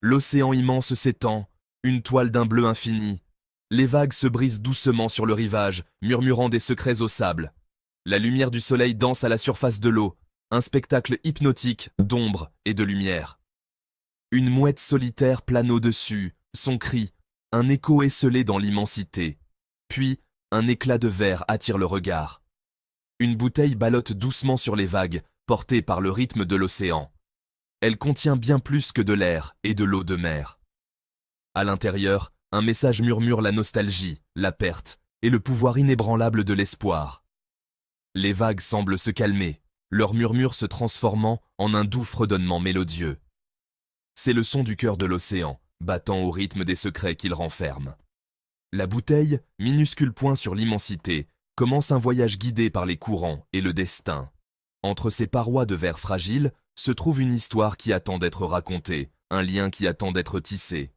L'océan immense s'étend, une toile d'un bleu infini. Les vagues se brisent doucement sur le rivage, murmurant des secrets au sable. La lumière du soleil danse à la surface de l'eau, un spectacle hypnotique d'ombre et de lumière. Une mouette solitaire plane au-dessus, son cri, un écho esselé dans l'immensité. Puis, un éclat de verre attire le regard. Une bouteille ballotte doucement sur les vagues, portée par le rythme de l'océan. Elle contient bien plus que de l'air et de l'eau de mer. À l'intérieur, un message murmure la nostalgie, la perte et le pouvoir inébranlable de l'espoir. Les vagues semblent se calmer, leur murmure se transformant en un doux fredonnement mélodieux. C'est le son du cœur de l'océan, battant au rythme des secrets qu'il renferme. La bouteille, minuscule point sur l'immensité, commence un voyage guidé par les courants et le destin. Entre ces parois de verre fragile se trouve une histoire qui attend d'être racontée, un lien qui attend d'être tissé.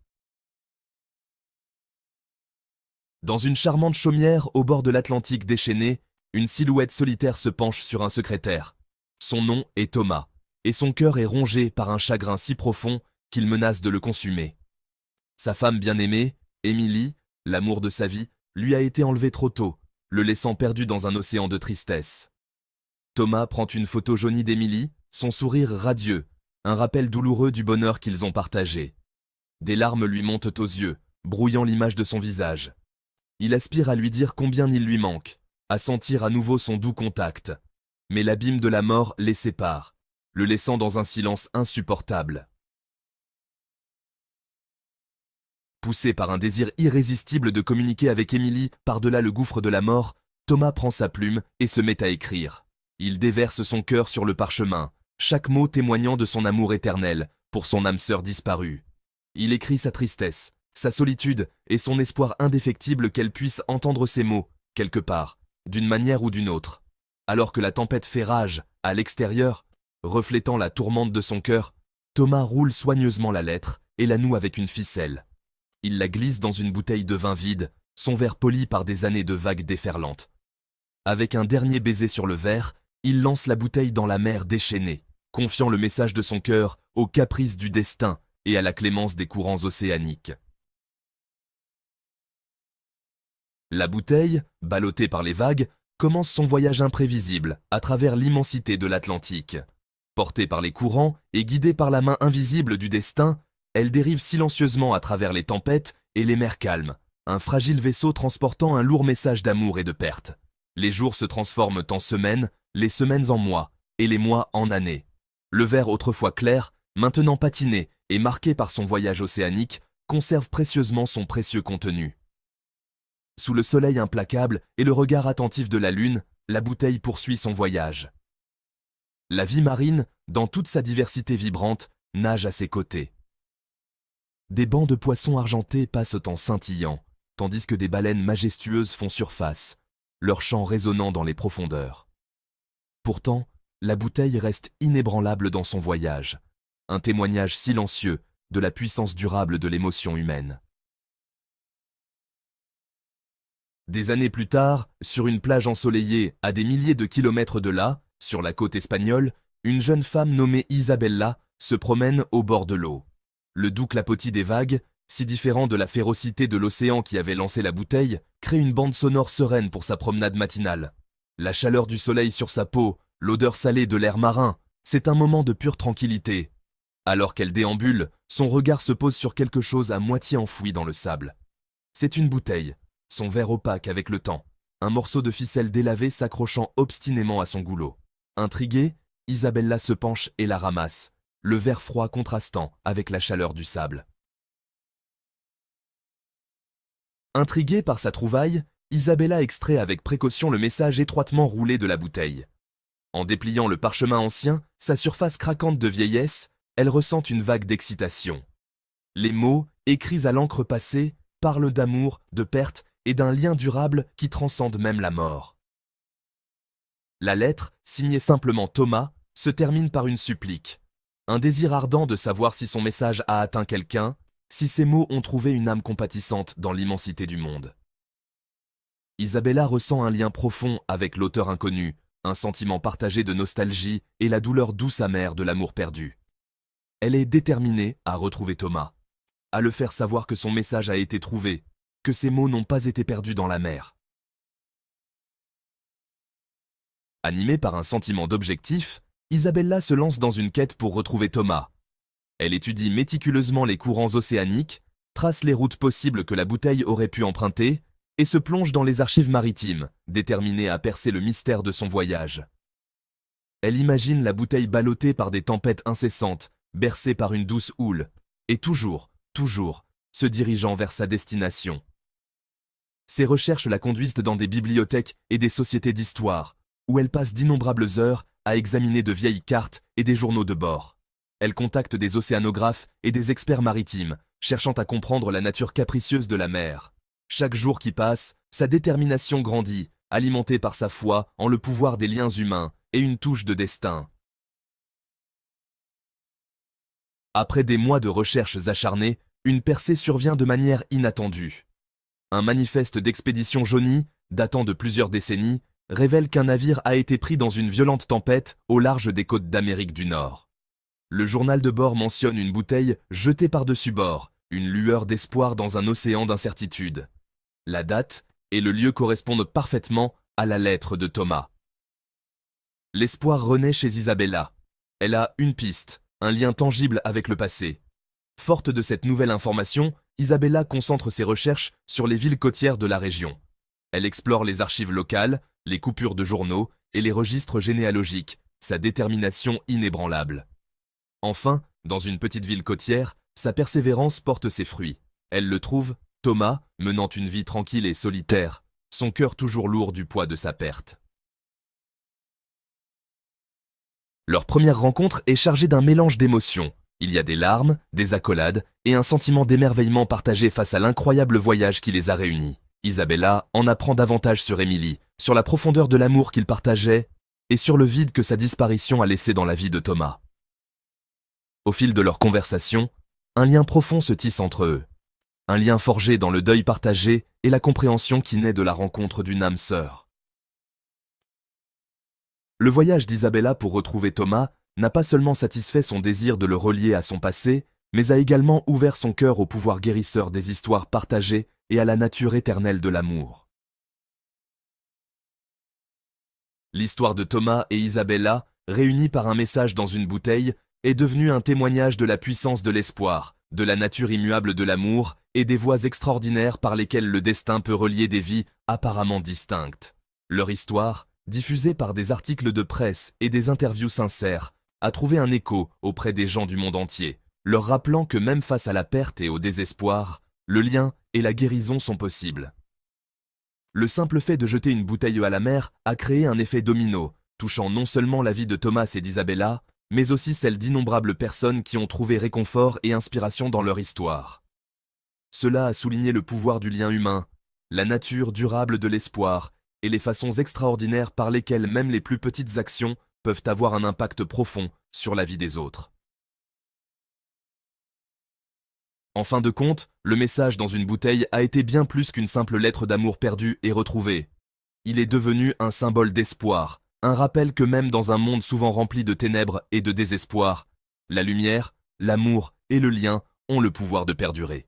Dans une charmante chaumière au bord de l'Atlantique déchaîné, une silhouette solitaire se penche sur un secrétaire. Son nom est Thomas, et son cœur est rongé par un chagrin si profond qu'il menace de le consumer. Sa femme bien-aimée, Émilie, l'amour de sa vie, lui a été enlevée trop tôt, le laissant perdu dans un océan de tristesse. Thomas prend une photo jaunie d'Émilie, son sourire radieux, un rappel douloureux du bonheur qu'ils ont partagé. Des larmes lui montent aux yeux, brouillant l'image de son visage. Il aspire à lui dire combien il lui manque, à sentir à nouveau son doux contact. Mais l'abîme de la mort les sépare, le laissant dans un silence insupportable. Poussé par un désir irrésistible de communiquer avec Émilie par-delà le gouffre de la mort, Thomas prend sa plume et se met à écrire. Il déverse son cœur sur le parchemin, chaque mot témoignant de son amour éternel pour son âme sœur disparue. Il écrit sa tristesse, sa solitude et son espoir indéfectible qu'elle puisse entendre ses mots, quelque part, d'une manière ou d'une autre. Alors que la tempête fait rage, à l'extérieur, reflétant la tourmente de son cœur, Thomas roule soigneusement la lettre et la noue avec une ficelle. Il la glisse dans une bouteille de vin vide, son verre poli par des années de vagues déferlantes. Avec un dernier baiser sur le verre, il lance la bouteille dans la mer déchaînée, confiant le message de son cœur aux caprices du destin et à la clémence des courants océaniques. La bouteille, ballottée par les vagues, commence son voyage imprévisible à travers l'immensité de l'Atlantique. Portée par les courants et guidée par la main invisible du destin, elle dérive silencieusement à travers les tempêtes et les mers calmes, un fragile vaisseau transportant un lourd message d'amour et de perte. Les jours se transforment en semaines, les semaines en mois, et les mois en années. Le verre autrefois clair, maintenant patiné et marqué par son voyage océanique, conserve précieusement son précieux contenu. Sous le soleil implacable et le regard attentif de la lune, la bouteille poursuit son voyage. La vie marine, dans toute sa diversité vibrante, nage à ses côtés. Des bancs de poissons argentés passent en scintillant, tandis que des baleines majestueuses font surface, leur chant résonnant dans les profondeurs. Pourtant, la bouteille reste inébranlable dans son voyage, un témoignage silencieux de la puissance durable de l'émotion humaine. Des années plus tard, sur une plage ensoleillée à des milliers de kilomètres de là, sur la côte espagnole, une jeune femme nommée Isabella se promène au bord de l'eau. Le doux clapotis des vagues, si différent de la férocité de l'océan qui avait lancé la bouteille, crée une bande sonore sereine pour sa promenade matinale. La chaleur du soleil sur sa peau, l'odeur salée de l'air marin, c'est un moment de pure tranquillité. Alors qu'elle déambule, son regard se pose sur quelque chose à moitié enfoui dans le sable. C'est une bouteille, son verre opaque avec le temps, un morceau de ficelle délavée s'accrochant obstinément à son goulot. Intriguée, Isabella se penche et la ramasse, le verre froid contrastant avec la chaleur du sable. Intriguée par sa trouvaille, Isabella extrait avec précaution le message étroitement roulé de la bouteille. En dépliant le parchemin ancien, sa surface craquante de vieillesse, elle ressent une vague d'excitation. Les mots, écrits à l'encre passée, parlent d'amour, de perte et d'un lien durable qui transcende même la mort. La lettre, signée simplement Thomas, se termine par une supplique. Un désir ardent de savoir si son message a atteint quelqu'un, si ces mots ont trouvé une âme compatissante dans l'immensité du monde. Isabella ressent un lien profond avec l'auteur inconnu, un sentiment partagé de nostalgie et la douleur douce amère de l'amour perdu. Elle est déterminée à retrouver Thomas, à le faire savoir que son message a été trouvé, que ses mots n'ont pas été perdus dans la mer. Animée par un sentiment d'objectif, Isabella se lance dans une quête pour retrouver Thomas. Elle étudie méticuleusement les courants océaniques, trace les routes possibles que la bouteille aurait pu emprunter et se plonge dans les archives maritimes, déterminée à percer le mystère de son voyage. Elle imagine la bouteille ballottée par des tempêtes incessantes, bercée par une douce houle, et toujours, se dirigeant vers sa destination. Ses recherches la conduisent dans des bibliothèques et des sociétés d'histoire, où elle passe d'innombrables heures à examiner de vieilles cartes et des journaux de bord. Elle contacte des océanographes et des experts maritimes, cherchant à comprendre la nature capricieuse de la mer. Chaque jour qui passe, sa détermination grandit, alimentée par sa foi en le pouvoir des liens humains et une touche de destin. Après des mois de recherches acharnées, une percée survient de manière inattendue. Un manifeste d'expédition jaunie, datant de plusieurs décennies, révèle qu'un navire a été pris dans une violente tempête au large des côtes d'Amérique du Nord. Le journal de bord mentionne une bouteille jetée par-dessus bord, une lueur d'espoir dans un océan d'incertitude. La date et le lieu correspondent parfaitement à la lettre de Thomas. L'espoir renaît chez Isabella. Elle a une piste, un lien tangible avec le passé. Forte de cette nouvelle information, Isabella concentre ses recherches sur les villes côtières de la région. Elle explore les archives locales, les coupures de journaux et les registres généalogiques, sa détermination inébranlable. Enfin, dans une petite ville côtière, sa persévérance porte ses fruits. Elle le trouve, Thomas, menant une vie tranquille et solitaire, son cœur toujours lourd du poids de sa perte. Leur première rencontre est chargée d'un mélange d'émotions. Il y a des larmes, des accolades et un sentiment d'émerveillement partagé face à l'incroyable voyage qui les a réunis. Isabella en apprend davantage sur Émilie, sur la profondeur de l'amour qu'ils partageaient et sur le vide que sa disparition a laissé dans la vie de Thomas. Au fil de leur conversation, un lien profond se tisse entre eux. Un lien forgé dans le deuil partagé et la compréhension qui naît de la rencontre d'une âme sœur. Le voyage d'Isabella pour retrouver Thomas n'a pas seulement satisfait son désir de le relier à son passé, mais a également ouvert son cœur au pouvoir guérisseur des histoires partagées et à la nature éternelle de l'amour. L'histoire de Thomas et Isabella, réunis par un message dans une bouteille, est devenue un témoignage de la puissance de l'espoir, de la nature immuable de l'amour et des voies extraordinaires par lesquelles le destin peut relier des vies apparemment distinctes. Leur histoire, diffusée par des articles de presse et des interviews sincères, a trouvé un écho auprès des gens du monde entier, leur rappelant que même face à la perte et au désespoir, le lien et la guérison sont possibles. Le simple fait de jeter une bouteille à la mer a créé un effet domino, touchant non seulement la vie de Thomas et d'Isabella, mais aussi celle d'innombrables personnes qui ont trouvé réconfort et inspiration dans leur histoire. Cela a souligné le pouvoir du lien humain, la nature durable de l'espoir et les façons extraordinaires par lesquelles même les plus petites actions peuvent avoir un impact profond sur la vie des autres. En fin de compte, le message dans une bouteille a été bien plus qu'une simple lettre d'amour perdue et retrouvée. Il est devenu un symbole d'espoir, un rappel que même dans un monde souvent rempli de ténèbres et de désespoir, la lumière, l'amour et le lien ont le pouvoir de perdurer.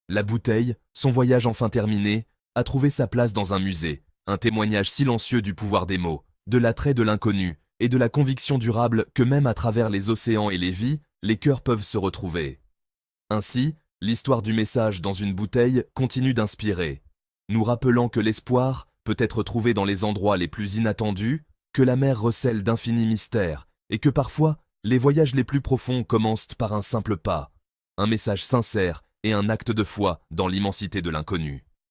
La bouteille, son voyage enfin terminé, a trouvé sa place dans un musée, un témoignage silencieux du pouvoir des mots, de l'attrait de l'inconnu et de la conviction durable que même à travers les océans et les vies, les cœurs peuvent se retrouver. Ainsi, l'histoire du message dans une bouteille continue d'inspirer, nous rappelant que l'espoir peut être trouvé dans les endroits les plus inattendus, que la mer recèle d'infinis mystères et que parfois, les voyages les plus profonds commencent par un simple pas, un message sincère et un acte de foi dans l'immensité de l'inconnu.